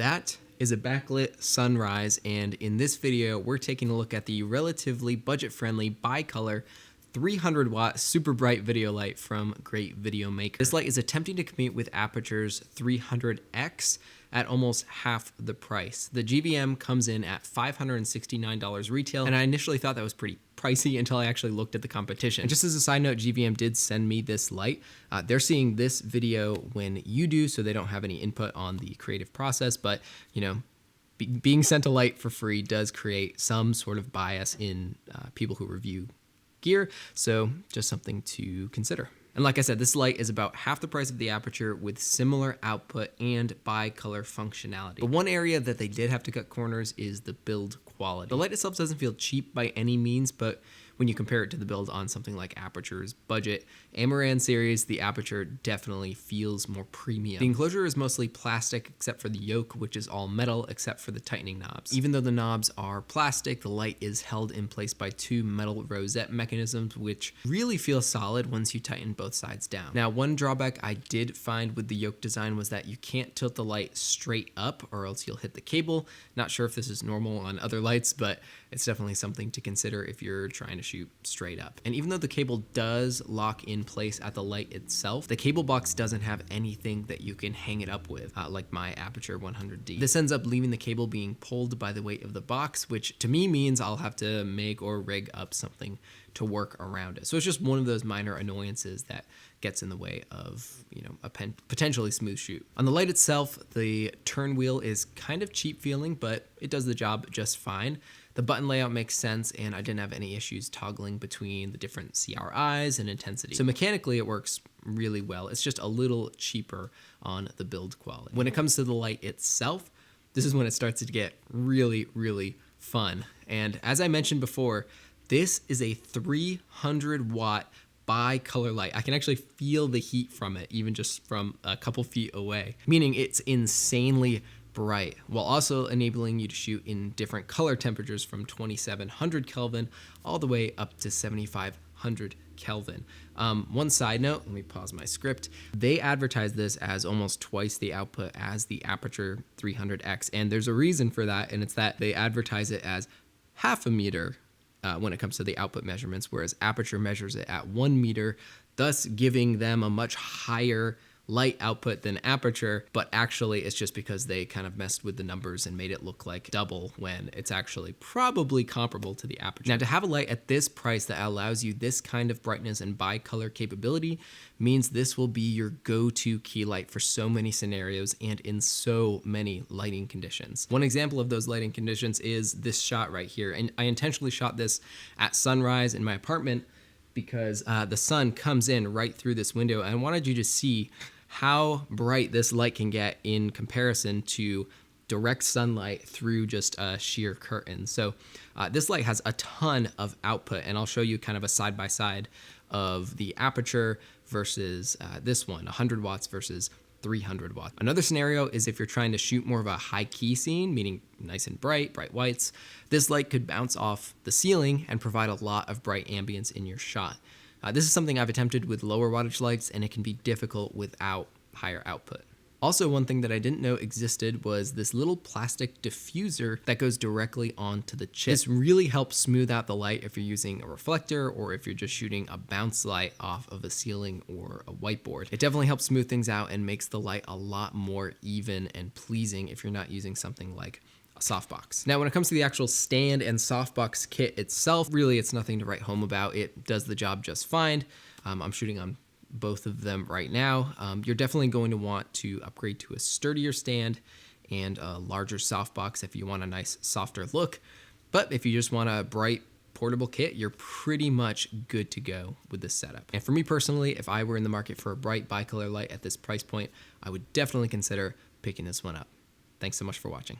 That is a backlit sunrise, and in this video we're taking a look at the relatively budget-friendly bi-color 300 watt super bright video light from Great Video Maker. This light is attempting to compete with Aperture's 300X at almost half the price. The GVM comes in at $569 retail, and I initially thought that was pretty pricey until I actually looked at the competition. And just as a side note, GVM did send me this light. They're seeing this video when you do, so they don't have any input on the creative process, but you know, being sent a light for free does create some sort of bias in people who review gear, so just something to consider. And like I said, this light is about half the price of the Aperture with similar output and bi-color functionality. But one area that they did have to cut corners is the build quality. The light itself doesn't feel cheap by any means, but when you compare it to the build on something like Aperture's budget Amaran series, the Aperture definitely feels more premium. The enclosure is mostly plastic except for the yoke, which is all metal except for the tightening knobs. Even though the knobs are plastic, the light is held in place by two metal rosette mechanisms, which really feel solid once you tighten both sides down. Now, one drawback I did find with the yoke design was that you can't tilt the light straight up or else you'll hit the cable. Not sure if this is normal on other lights, but it's definitely something to consider if you're trying to shoot straight up. And even though the cable does lock in place at the light itself, the cable box doesn't have anything that you can hang it up with, like my Aperture 100D. This ends up leaving the cable being pulled by the weight of the box, which to me means I'll have to make or rig up something to work around it. So it's just one of those minor annoyances that gets in the way of, you know, a potentially smooth shoot. On the light itself, the turn wheel is kind of cheap feeling, but it does the job just fine. The button layout makes sense, and I didn't have any issues toggling between the different CRIs and intensity. So mechanically it works really well. It's just a little cheaper on the build quality. When it comes to the light itself, this is when it starts to get really, really fun. And as I mentioned before, this is a 300 watt bi-color light. I can actually feel the heat from it, even just from a couple feet away, meaning it's insanely bright, while also enabling you to shoot in different color temperatures from 2700 Kelvin all the way up to 7500 Kelvin. One side note, let me pause my script. They advertise this as almost twice the output as the Aperture 300X, and there's a reason for that, and it's that they advertise it as half a meter when it comes to the output measurements, whereas Aperture measures it at 1 meter, thus giving them a much higher light output than Aperture, but actually it's just because they kind of messed with the numbers and made it look like double when it's actually probably comparable to the Aperture. Now, to have a light at this price that allows you this kind of brightness and bi-color capability means this will be your go-to key light for so many scenarios and in so many lighting conditions. One example of those lighting conditions is this shot right here, and I intentionally shot this at sunrise in my apartment because the sun comes in right through this window, and I wanted you to see how bright this light can get in comparison to direct sunlight through just a sheer curtain. So this light has a ton of output, and I'll show you kind of a side-by-side of the Aperture versus this one, 100 watts versus 300 watts. Another scenario is if you're trying to shoot more of a high key scene, meaning nice and bright whites, this light could bounce off the ceiling and provide a lot of bright ambience in your shot. This is something I've attempted with lower wattage lights, and it can be difficult without higher output. Also, one thing that I didn't know existed was this little plastic diffuser that goes directly onto the chip. This really helps smooth out the light if you're using a reflector or if you're just shooting a bounce light off of a ceiling or a whiteboard. It definitely helps smooth things out and makes the light a lot more even and pleasing if you're not using something like a softbox. Now, when it comes to the actual stand and softbox kit itself, really it's nothing to write home about. It does the job just fine. I'm shooting on both of them right now. You're definitely going to want to upgrade to a sturdier stand and a larger softbox if you want a nice softer look. But if you just want a bright portable kit, you're pretty much good to go with this setup. And for me personally, if I were in the market for a bright bi-color light at this price point, I would definitely consider picking this one up. Thanks so much for watching.